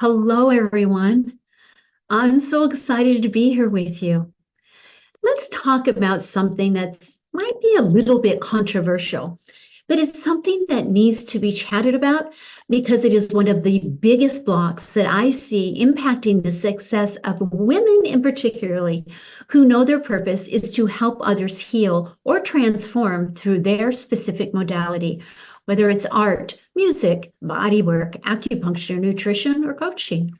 Hello, everyone. I'm so excited to be here with you. Let's talk about something that might be a little bit controversial, but it's something that needs to be chatted about because it is one of the biggest blocks that I see impacting the success of women in particularly who know their purpose is to help others heal or transform through their specific modality, whether it's art, music, body work, acupuncture, nutrition, or coaching.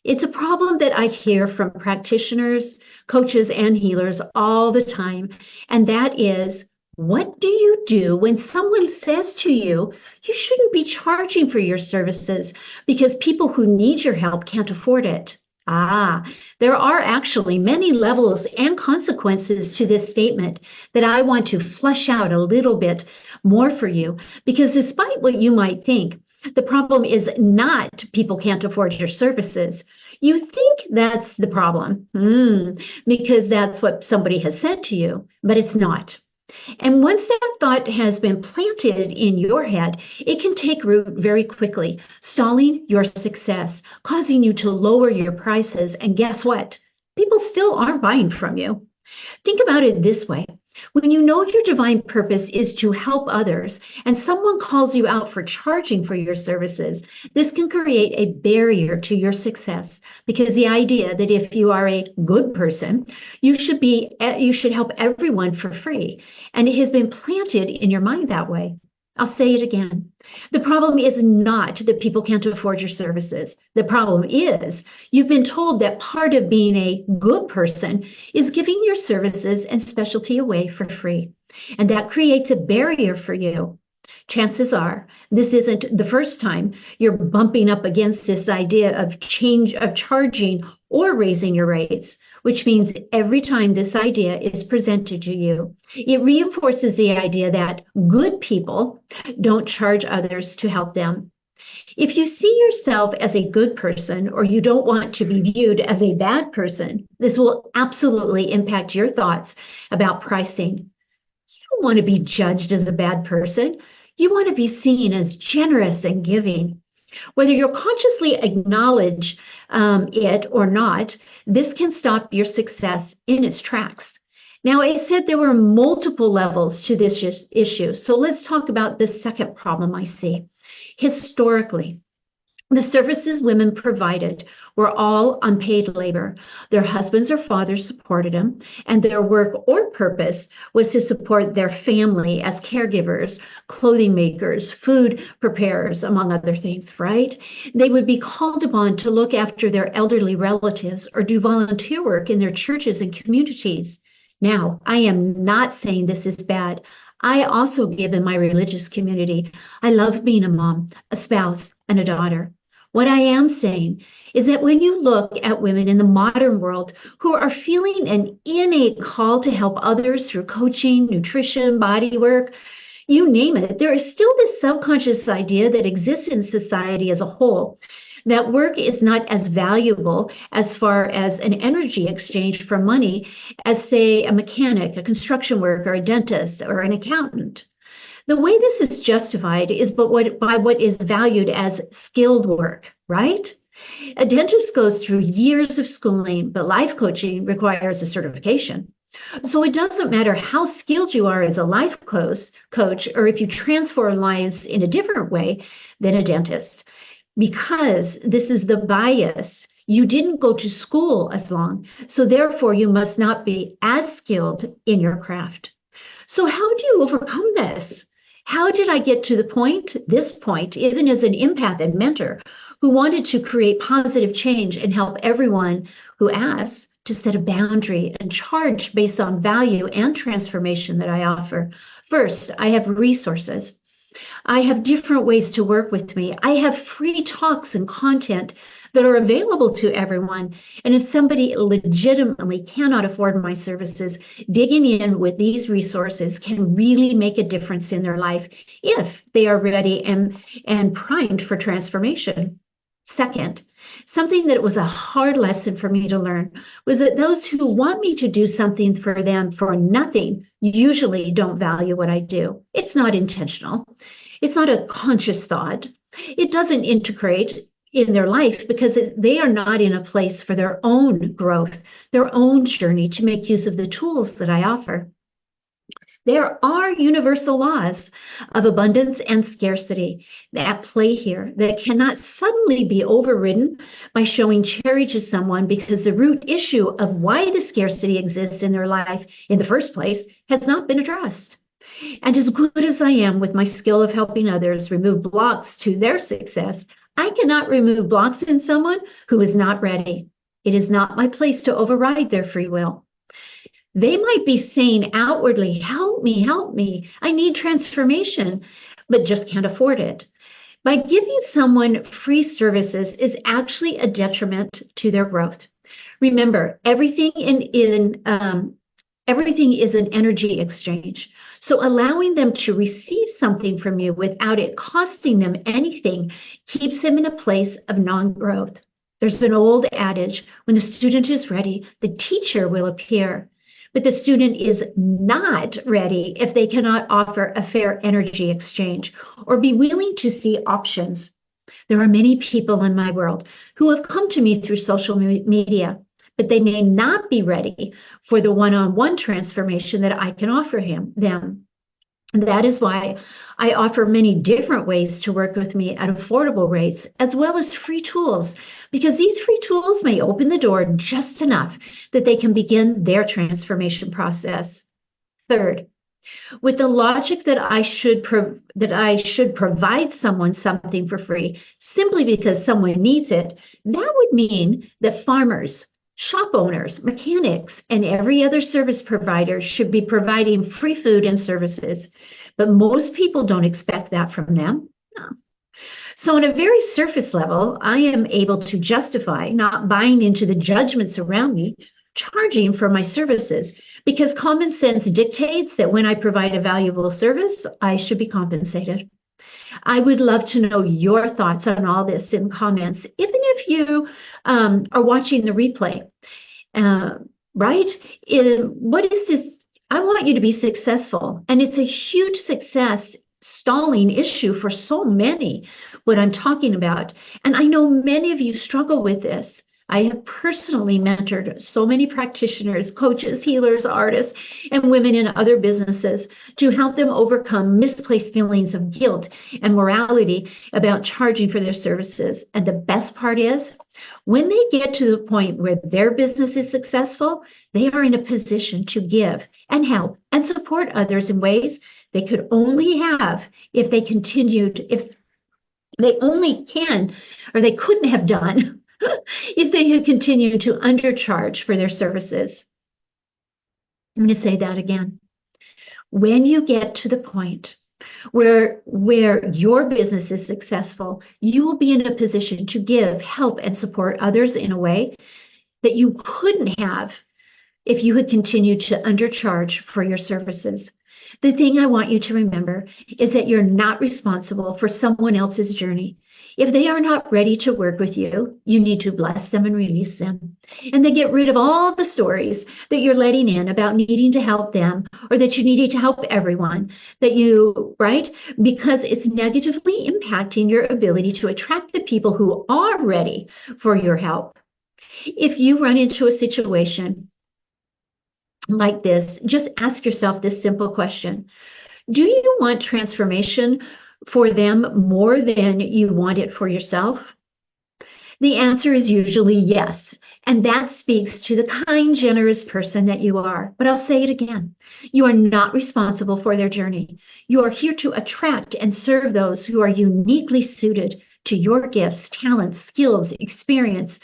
It's a problem that I hear from practitioners, coaches, and healers all the time. And that is, what do you do when someone says to you, you shouldn't be charging for your services because people who need your help can't afford it? There are actually many levels and consequences to this statement that I want to flesh out a little bit more for you, because despite what you might think, the problem is not people can't afford your services. You think that's the problem because that's what somebody has said to you, but it's not. And once that thought has been planted in your head, it can take root very quickly, stalling your success, causing you to lower your prices. And guess what? People still aren't buying from you. Think about it this way. When you know your divine purpose is to help others and someone calls you out for charging for your services, this can create a barrier to your success because the idea that if you are a good person, you should help everyone for free. And it has been planted in your mind that way. I'll say it again. The problem is not that people can't afford your services. The problem is you've been told that part of being a good person is giving your services and specialty away for free. And that creates a barrier for you. Chances are this isn't the first time you're bumping up against this idea of charging or raising your rates, which means every time this idea is presented to you, it reinforces the idea that good people don't charge others to help them. If you see yourself as a good person or you don't want to be viewed as a bad person, this will absolutely impact your thoughts about pricing. You don't want to be judged as a bad person. You want to be seen as generous and giving. Whether you consciously acknowledge it or not, this can stop your success in its tracks. Now, I said there were multiple levels to this issue. So let's talk about the second problem I see. Historically, the services women provided were all unpaid labor. Their husbands or fathers supported them, and their work or purpose was to support their family as caregivers, clothing makers, food preparers, among other things, right? They would be called upon to look after their elderly relatives or do volunteer work in their churches and communities. Now, I am not saying this is bad. I also give in my religious community. I love being a mom, a spouse, and a daughter. What I am saying is that when you look at women in the modern world who are feeling an innate call to help others through coaching, nutrition, body work, you name it, there is still this subconscious idea that exists in society as a whole that work is not as valuable as far as an energy exchange for money as, say, a mechanic, a construction worker, a dentist, or an accountant. The way this is justified is by what is valued as skilled work, right? A dentist goes through years of schooling, but life coaching requires a certification. So it doesn't matter how skilled you are as a life coach, or if you transform lives in a different way than a dentist, because this is the bias. You didn't go to school as long, so therefore you must not be as skilled in your craft. So how do you overcome this? How did I get to this point, even as an empath and mentor who wanted to create positive change and help everyone who asks to set a boundary and charge based on value and transformation that I offer? First, I have resources. I have different ways to work with me. I have free talks and content that are available to everyone. And if somebody legitimately cannot afford my services, digging in with these resources can really make a difference in their life if they are ready and primed for transformation. Second, something that was a hard lesson for me to learn was that those who want me to do something for them for nothing usually don't value what I do. It's not intentional. It's not a conscious thought. It doesn't integrate. in their life because they are not in a place for their own growth, their own journey to make use of the tools that I offer. There are universal laws of abundance and scarcity at play here that cannot suddenly be overridden by showing charity to someone because the root issue of why the scarcity exists in their life in the first place has not been addressed. And as good as I am with my skill of helping others remove blocks to their success, I cannot remove blocks in someone who is not ready. It is not my place to override their free will. They might be saying outwardly, help me, I need transformation, but just can't afford it. By giving someone free services is actually a detriment to their growth. Remember, everything is an energy exchange. So allowing them to receive something from you without it costing them anything keeps them in a place of non-growth. There's an old adage, when the student is ready, the teacher will appear. But the student is not ready if they cannot offer a fair energy exchange or be willing to see options. There are many people in my world who have come to me through social media, but they may not be ready for the one-on-one transformation that I can offer them. And that is why I offer many different ways to work with me at affordable rates, as well as free tools, because these free tools may open the door just enough that they can begin their transformation process. Third, with the logic that I should provide someone something for free simply because someone needs it, that would mean that farmers, shop owners, mechanics, and every other service provider should be providing free food and services. But most people don't expect that from them. No. So on a very surface level, I am able to justify not buying into the judgments around me, charging for my services, because common sense dictates that when I provide a valuable service, I should be compensated. I would love to know your thoughts on all this in comments, even if you are watching the replay, right? What is this? I want you to be successful. And it's a huge success stalling issue for so many, what I'm talking about. And I know many of you struggle with this. I have personally mentored so many practitioners, coaches, healers, artists, and women in other businesses to help them overcome misplaced feelings of guilt and morality about charging for their services. And the best part is, when they get to the point where their business is successful, they are in a position to give and help and support others in ways they could only have if they continued, if they only can, or they couldn't have done if they had continued to undercharge for their services. I'm going to say that again. When you get to the point where your business is successful, you will be in a position to give, help, and support others in a way that you couldn't have if you had continued to undercharge for your services. The thing I want you to remember is that you're not responsible for someone else's journey. If they are not ready to work with you, you need to bless them and release them. And then get rid of all the stories that you're letting in about needing to help them or that you needed to help everyone, right? Because it's negatively impacting your ability to attract the people who are ready for your help. If you run into a situation like this, just ask yourself this simple question. Do you want transformation for them more than you want it for yourself? The answer is usually yes. And that speaks to the kind, generous person that you are. But I'll say it again. You are not responsible for their journey. You are here to attract and serve those who are uniquely suited to your gifts, talents, skills, experience,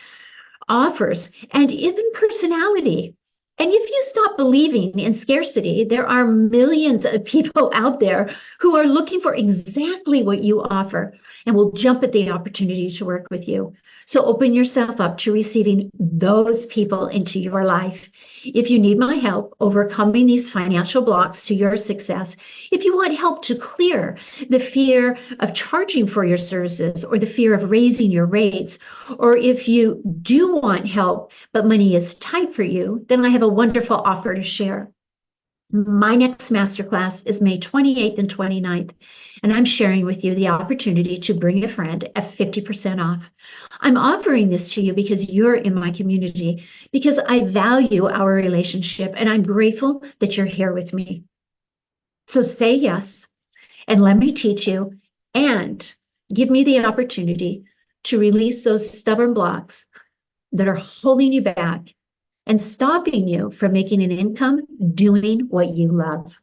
offers, and even personality. And if you stop believing in scarcity, there are millions of people out there who are looking for exactly what you offer and will jump at the opportunity to work with you. So open yourself up to receiving those people into your life. If you need my help overcoming these financial blocks to your success, if you want help to clear the fear of charging for your services or the fear of raising your rates, or if you do want help but money is tight for you, then I have a wonderful offer to share. My next masterclass is May 28th and 29th, and I'm sharing with you the opportunity to bring a friend at 50% off. I'm offering this to you because you're in my community, because I value our relationship, and I'm grateful that you're here with me. So say yes, and let me teach you, and give me the opportunity to release those stubborn blocks that are holding you back and stopping you from making an income doing what you love.